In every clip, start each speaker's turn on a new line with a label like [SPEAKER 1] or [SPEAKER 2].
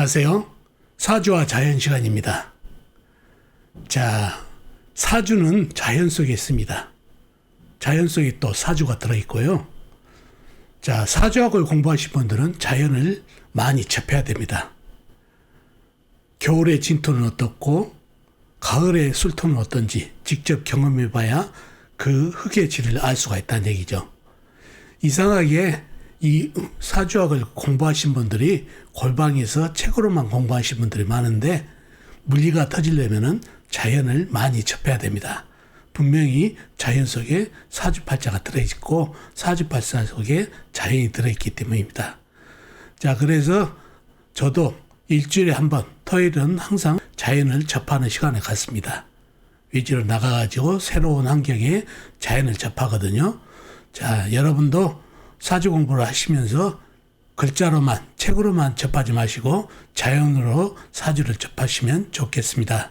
[SPEAKER 1] 안녕하세요. 사주와 자연 시간입니다. 자, 사주는 자연 속에 있습니다. 자연 속에 또 사주가 들어있고요. 자, 사주학을 공부하신 분들은 자연을 많이 접해야 됩니다. 겨울의 진토는 어떻고 가을의 술토는 어떤지 직접 경험해봐야 그 흙의 질을 알 수가 있다는 얘기죠. 이상하게 이 사주학을 공부하신 분들이 골방에서 책으로만 공부하신 분들이 많은데, 물리가 터지려면은 자연을 많이 접해야 됩니다. 분명히 자연 속에 사주팔자가 들어있고 사주팔자 속에 자연이 들어있기 때문입니다. 자, 그래서 저도 일주일에 한 번, 토요일은 항상 자연을 접하는 시간을 갖습니다. 위주로 나가가지고 새로운 환경에 자연을 접하거든요. 자, 여러분도 사주 공부를 하시면서 글자로만, 책으로만 접하지 마시고 자연으로 사주를 접하시면 좋겠습니다.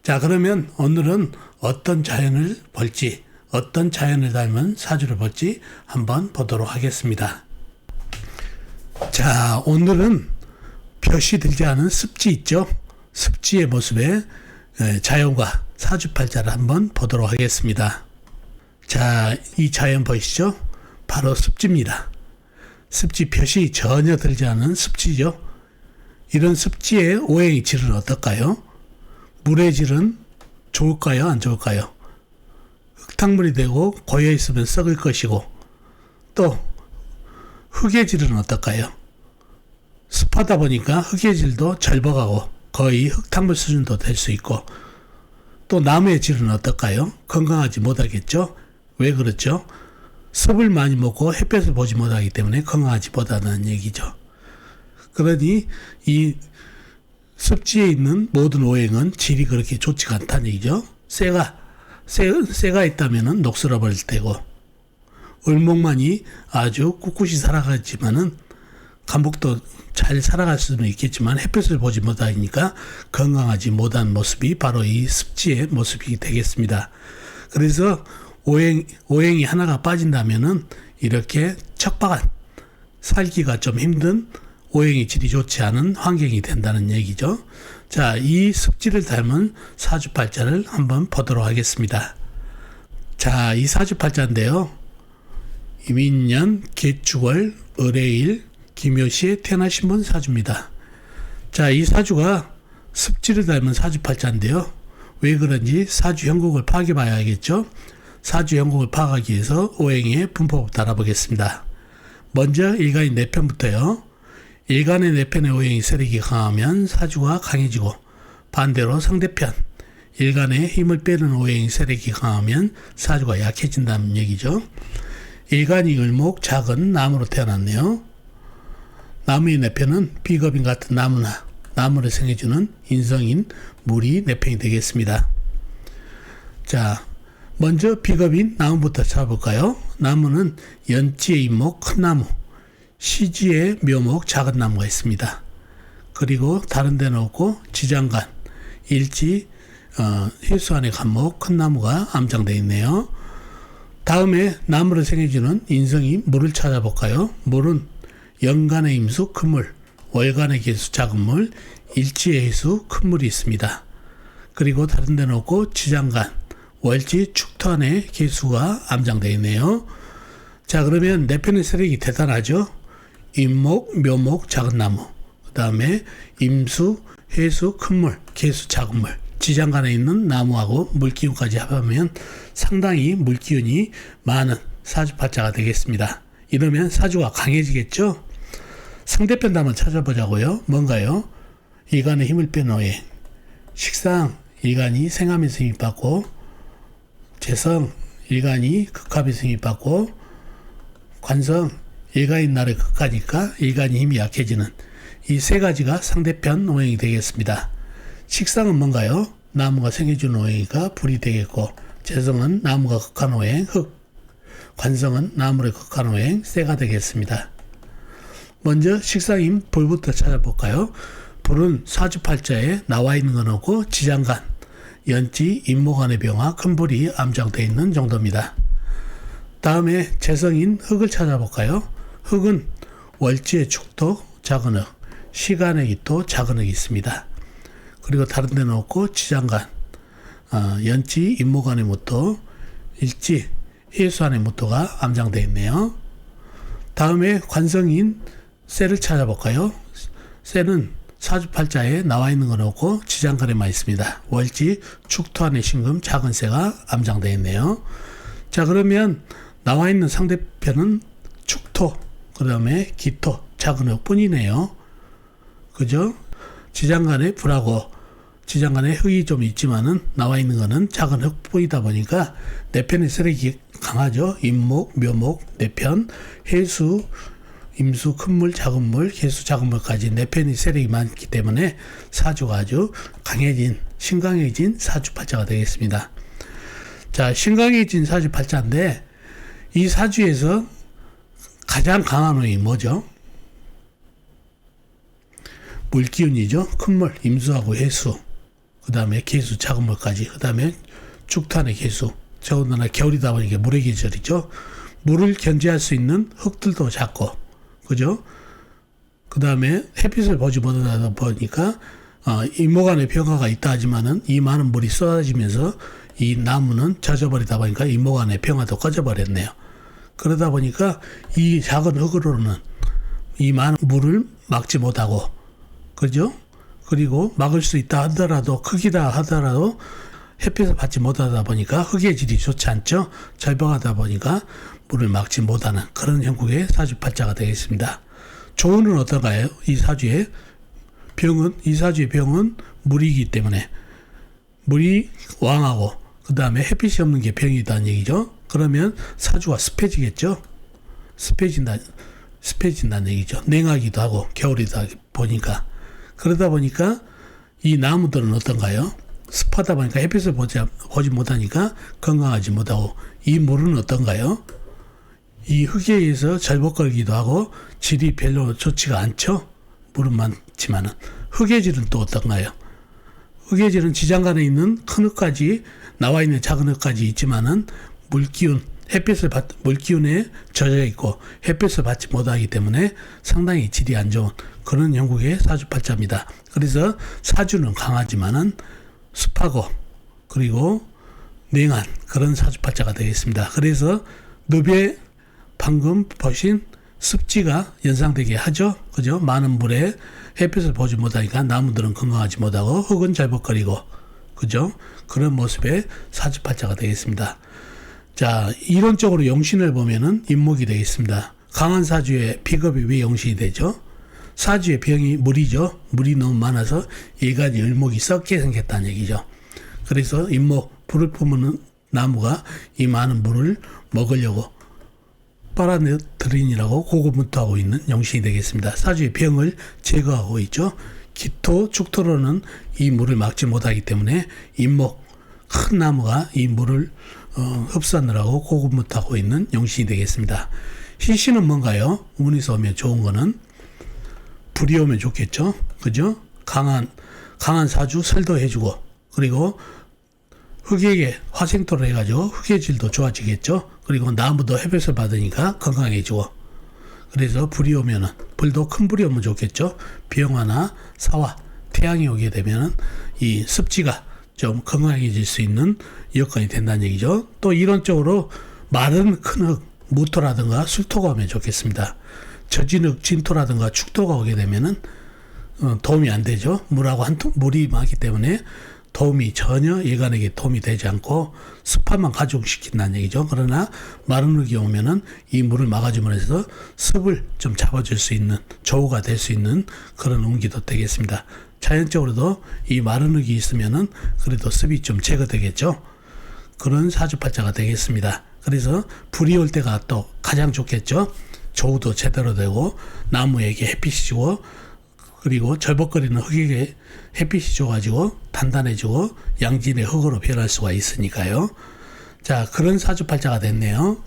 [SPEAKER 1] 자, 그러면 오늘은 어떤 자연을 볼지, 어떤 자연을 닮은 사주를 볼지 한번 보도록 하겠습니다. 자, 오늘은 볕이 들지 않은 습지 있죠? 습지의 모습에 자연과 사주팔자를 한번 보도록 하겠습니다. 자, 이 자연 보이시죠? 바로 습지입니다. 습지, 볕이 전혀 들지 않은 습지죠. 이런 습지의 오행의 질은 어떨까요? 물의 질은 좋을까요? 안 좋을까요? 흙탕물이 되고 고여 있으면 썩을 것이고, 또 흙의 질은 어떨까요? 습하다 보니까 흙의 질도 절버가고 거의 흙탕물 수준도 될 수 있고, 또 나무의 질은 어떨까요? 건강하지 못하겠죠? 왜 그렇죠? 습을 많이 먹고 햇볕을 보지 못하기 때문에 건강하지 못하다는 얘기죠. 그러니 이 습지에 있는 모든 오행은 질이 그렇게 좋지가 않다는 얘기죠. 쇠가 있다면 녹슬어 버릴 테고, 을목만이 아주 꿋꿋이 살아가지만은 간목도 잘 살아갈 수는 있겠지만 햇볕을 보지 못하니까 건강하지 못한 모습이 바로 이 습지의 모습이 되겠습니다. 그래서 오행이 하나가 빠진다면은 이렇게 척박한, 살기가 좀 힘든, 오행이 질이 좋지 않은 환경이 된다는 얘기죠. 자, 이 습지를 닮은 사주팔자를 한번 보도록 하겠습니다. 자, 이 사주팔자인데요. 이민년, 계축월, 을해일, 김묘시에 태어나신 분 사주입니다. 자, 이 사주가 습지를 닮은 사주팔자인데요. 왜 그런지 사주 형국을 파악해봐야 알겠죠. 사주 형국을 파악하기 위해서 오행의 분포부터 알아보겠습니다. 먼저 일간의 내편부터요. 일간의 내편의 오행이 세력이 강하면 사주가 강해지고, 반대로 상대편 일간의 힘을 빼는 오행이 세력이 강하면 사주가 약해진다는 얘기죠. 일간이 을목, 작은 나무로 태어났네요. 나무의 내편은 비겁인 같은 나무나 나무를 생해주는 인성인 물이 내편이 되겠습니다. 자, 먼저 비겁인 나무부터 찾아볼까요? 나무는 연지의 임목, 큰 나무, 시지의 묘목, 작은 나무가 있습니다. 그리고 다른 데는 없고 지장간, 일지, 해수안의 간목, 큰 나무가 암장되어 있네요. 다음에 나무를 생해주는 인성이 물을 찾아볼까요? 물은 연간의 임수, 큰 물, 월간의 계수, 작은 물, 일지의 해수, 큰 물이 있습니다. 그리고 다른 데는 없고 지장간, 월지, 축토안의 계수가 암장되어 있네요. 자, 그러면 내편의 세력이 대단하죠. 임목, 묘목, 작은 나무, 그 다음에 임수, 해수, 큰 물, 계수, 작은 물, 지장간에 있는 나무하고 물기운까지 합하면 상당히 물기운이 많은 사주팔자가 되겠습니다. 이러면 사주가 강해지겠죠. 상대편도 한번 찾아보자고요. 뭔가요? 일간의 힘을 빼는 오행. 식상, 일간이 생하면서 힘받고, 재성, 일간이 극합에서 힘받고, 관성, 일간인 날에 극하니까 일간이 힘이 약해지는 이 세 가지가 상대편 오행이 되겠습니다. 식상은 뭔가요? 나무가 생겨주는 오행이니까 불이 되겠고, 재성은 나무가 극한 오행, 흙, 관성은 나무의 극한 오행, 쇠가 되겠습니다. 먼저 식상인 불부터 찾아볼까요? 불은 사주팔자에 나와 있는 건 없고 지장간, 연지, 임목간의 병화, 큰 불이 암장되어 있는 정도입니다. 다음에 재성인 흙을 찾아볼까요? 흙은 월지의 축토, 작은 흙, 시간의 기토, 작은흙이 있습니다. 그리고 다른 데는 없고 지장간, 연지, 임목안의 무토, 일지, 해수안의 무토가 암장되어 있네요. 다음에 관성인 셀을 찾아볼까요? 셀은 사주팔자에 나와 있는 건 없고 지장간에만 있습니다. 월지, 축토안의 신금, 작은 새가 암장되어 있네요. 자, 그러면 나와 있는 상대편은 축토, 그 다음에 기토, 작은 흙뿐이네요. 그죠? 지장간에 불하고 지장간에 흙이 좀 있지만은 나와 있는 거는 작은 흙뿐이다 보니까 네 편의 세력이 강하죠. 임목, 묘목, 네 편, 해수, 임수, 큰물, 작은물, 해수, 작은물까지 네 편의 세력이 많기 때문에 사주가 아주 강해진, 신강해진 사주팔자가 되겠습니다. 자, 신강해진 사주팔자인데 이 사주에서 가장 강한 운이 뭐죠? 물기운이죠. 큰물, 임수하고 해수, 그 다음에 개수, 작은물까지, 그 다음에 축토안의 개수. 더군다나 겨울이다 보니까 물의 계절이죠. 물을 견제할 수 있는 흙들도 작고, 그죠? 그 다음에 햇빛을 보지 못하다 보니까 임목안에 평화가 있다 하지만은 이 많은 물이 쏟아지면서 이 나무는 젖어버리다 보니까 임목안의 평화도 꺼져버렸네요. 그러다 보니까 이 작은 흙으로는 이 많은 물을 막지 못하고, 그죠? 그리고 막을 수 있다 하더라도, 크기다 하더라도 햇빛을 받지 못하다 보니까 흙의 질이 좋지 않죠. 절벽하다 보니까 물을 막지 못하는 그런 형국의 사주팔자가 되겠습니다. 조운은 어떤가요? 이 사주의 병은 물이기 때문에 물이 왕하고 그 다음에 햇빛이 없는 게 병이다는 얘기죠. 그러면 사주가 습해지겠죠. 습해진다는 얘기죠. 냉하기도 하고 겨울이다 보니까. 그러다 보니까 이 나무들은 어떤가요? 습하다 보니까 햇빛을 보지 못하니까 건강하지 못하고, 이 물은 어떤가요? 이 흙에 의해서 절벅거리기도 하고 질이 별로 좋지가 않죠. 물은 많지만은 흙의 질은 또 어떤가요? 흙의 질은 지장간에 있는 큰 흙까지 나와 있는 작은 흙까지 있지만은 물기운에 젖어 있고 햇빛을 받지 못하기 때문에 상당히 질이 안 좋은 그런 형국의 사주팔자입니다. 그래서 사주는 강하지만은 습하고 그리고 냉한 그런 사주팔자가 되겠습니다. 그래서 늪에 방금 보신 습지가 연상되게 하죠. 그죠? 많은 물에 햇빛을 보지 못하니까 나무들은 건강하지 못하고 흙은 절벅거리고, 그죠? 그런 모습의 사주팔자가 되겠습니다. 자, 이론적으로 용신을 보면은 임목이 되겠습니다. 강한 사주의 비겁이 왜 용신이 되죠? 사주의 병이 물이죠. 물이 너무 많아서 일간이 을목이 썩게 생겼다는 얘기죠. 그래서 임목, 불을 뿜는 나무가 이 많은 물을 먹으려고 빨아들이느라고 고군분투하고 있는 용신이 되겠습니다. 사주의 병을 제거하고 있죠. 기토, 축토로는 이 물을 막지 못하기 때문에 임목, 큰 나무가 이 물을 흡수하느라고 고군분투하고 있는 용신이 되겠습니다. 희신은 뭔가요? 운에서 오면 좋은 거는 불이 오면 좋겠죠. 그죠? 강한 사주 설도 해주고, 그리고 흙에게 화생토를 해가지고 흙의 질도 좋아지겠죠. 그리고 나무도 햇볕을 받으니까 건강해지고, 그래서 불이 오면은, 불도 큰 불이 오면 좋겠죠. 병화나 사화, 태양이 오게 되면은 이 습지가 좀 건강해질 수 있는 여건이 된다는 얘기죠. 또 이론적으로 마른 큰 흙, 무토라든가 술토가 오면 좋겠습니다. 젖은 흙, 진토라든가 축토가 오게 되면은 도움이 안 되죠. 물이 많기 때문에 도움이 전혀 예간에게 도움이 되지 않고 습함만 가중시킨다는 얘기죠. 그러나 마른 흙이 오면은 이 물을 막아줌으로써 습을 좀 잡아줄 수 있는, 조우가 될 수 있는 그런 운기도 되겠습니다. 자연적으로도 이 마른 흙이 있으면은 그래도 습이 좀 제거되겠죠. 그런 사주팔자가 되겠습니다. 그래서 불이 올 때가 또 가장 좋겠죠. 조우도 제대로 되고 나무에게 햇빛이 지고, 그리고 절벅거리는 흙에게 햇빛이 줘가지고 단단해지고 양진의 흙으로 변할 수가 있으니까요. 자, 그런 사주팔자가 됐네요.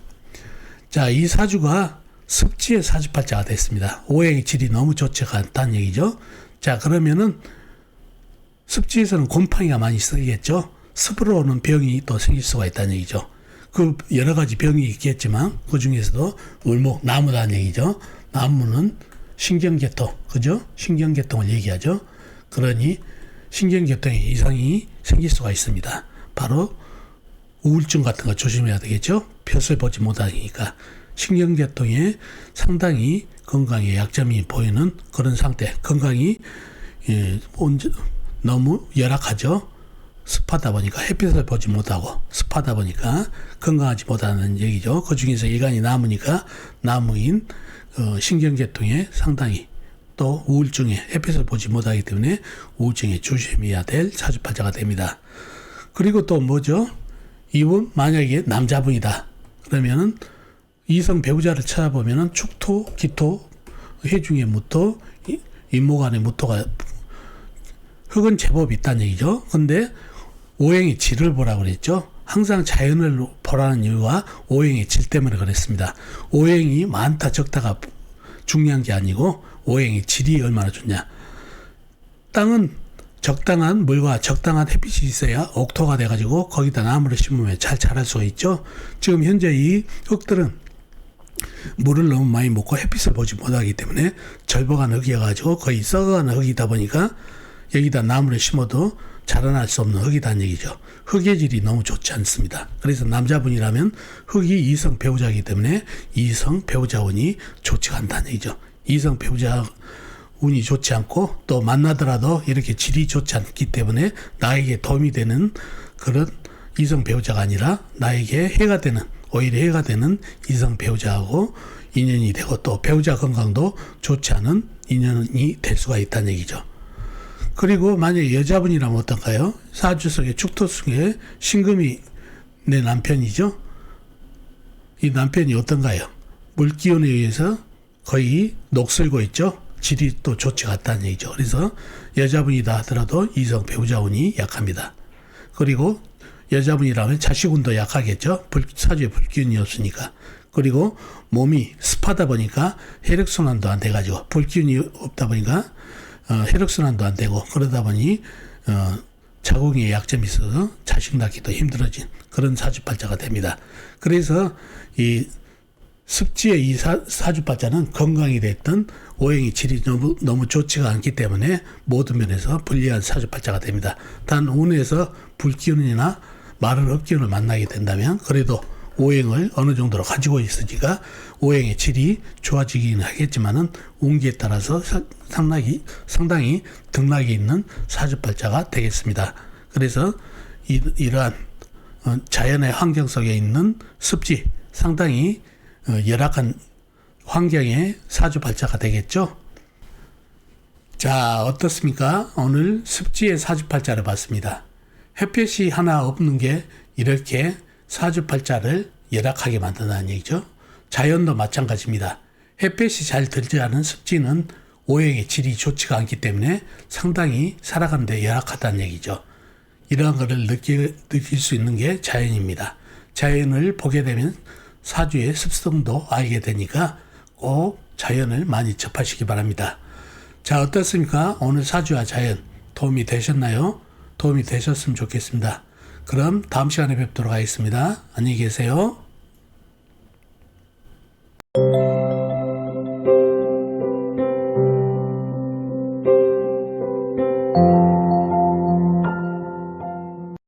[SPEAKER 1] 자, 이 사주가 습지의 사주팔자가 됐습니다. 오행의 질이 너무 좋지가 않다는 얘기죠. 자, 그러면은 습지에서는 곰팡이가 많이 쓰이겠죠. 습으로 오는 병이 또 생길 수가 있다는 얘기죠. 그 여러 가지 병이 있겠지만 그 중에서도 을목, 나무라는 얘기죠. 나무는 신경계통, 그죠? 신경계통을 얘기하죠. 그러니 신경계통에 이상이 생길 수가 있습니다. 바로 우울증 같은 거 조심해야 되겠죠? 벼슬 보지 못하니까. 신경계통에 상당히 건강에 약점이 보이는 그런 상태. 건강이 너무 열악하죠. 습하다 보니까 햇빛을 보지 못하고 습하다 보니까 건강하지 못하는 얘기죠. 그 중에서 이간이 남으니까 나무인 신경계통에 상당히 또 우울증에 햇빛을 보지 못하기 때문에 우울증에 조심해야 될 사주팔자가 됩니다. 그리고 또 뭐죠? 이분 만약에 남자분이다. 그러면은 이성 배우자를 찾아보면은 축토, 기토, 해중의 무토, 임목안의 무토가 흙은 제법 있다는 얘기죠. 근데 오행의 질을 보라고 그랬죠. 항상 자연을 보라는 이유가 오행의 질 때문에 그랬습니다. 오행이 많다 적다가 중요한 게 아니고 오행의 질이 얼마나 좋냐. 땅은 적당한 물과 적당한 햇빛이 있어야 옥토가 돼가지고 거기다 나무를 심으면 잘 자랄 수가 있죠. 지금 현재 이 흙들은 물을 너무 많이 먹고 햇빛을 보지 못하기 때문에 절벽한 흙이어가지고 거의 썩어가는 흙이다 보니까 여기다 나무를 심어도 자라날 수 없는 흙이라는 얘기죠. 흙의 질이 너무 좋지 않습니다. 그래서 남자분이라면 흙이 이성 배우자이기 때문에 이성 배우자 운이 좋지가 않다는 얘기죠. 이성 배우자 운이 좋지 않고 또 만나더라도 이렇게 질이 좋지 않기 때문에 나에게 도움이 되는 그런 이성 배우자가 아니라 나에게 해가 되는, 오히려 해가 되는 이성 배우자하고 인연이 되고 또 배우자 건강도 좋지 않은 인연이 될 수가 있다는 얘기죠. 그리고 만약에 여자분이라면 어떨까요? 사주 속에 축토 속에 신금이 내 남편이죠. 이 남편이 어떤가요? 물기운에 의해서 거의 녹슬고 있죠. 질이 또 좋지가 않다는 얘기죠. 그래서 여자분이다 하더라도 이성 배우자 운이 약합니다. 그리고 여자분이라면 자식운도 약하겠죠. 사주에 불기운이 없으니까. 그리고 몸이 습하다 보니까 혈액순환도 안 돼가지고 불기운이 없다 보니까 혈액순환도 안 되고 그러다 보니 자궁에 약점이 있어서 자식 낳기도 힘들어진 그런 사주팔자가 됩니다. 그래서 이 습지의 이 사주팔자는 건강이 됐든 오행의 질이 너무 좋지가 않기 때문에 모든 면에서 불리한 사주팔자가 됩니다. 단 운에서 불기운이나 마른 흡기운을 만나게 된다면 그래도 오행을 어느 정도로 가지고 있으니까 오행의 질이 좋아지긴 하겠지만은 운기에 따라서 상당히 등락이 있는 사주팔자가 되겠습니다. 그래서 이러한 자연의 환경 속에 있는 습지 상당히 열악한 환경의 사주팔자가 되겠죠. 자, 어떻습니까? 오늘 습지의 사주팔자를 봤습니다. 햇볕이 하나 없는 게 이렇게 사주팔자를 열악하게 만든다는 얘기죠. 자연도 마찬가지입니다. 햇볕이 잘 들지 않은 습지는 오행의 질이 좋지가 않기 때문에 상당히 살아가는 데 열악하다는 얘기죠. 이러한 것을 느낄 수 있는 게 자연입니다. 자연을 보게 되면 사주의 습성도 알게 되니까 꼭 자연을 많이 접하시기 바랍니다. 자, 어떻습니까? 오늘 사주와 자연 도움이 되셨나요? 도움이 되셨으면 좋겠습니다. 그럼 다음 시간에 뵙도록 하겠습니다. 안녕히 계세요.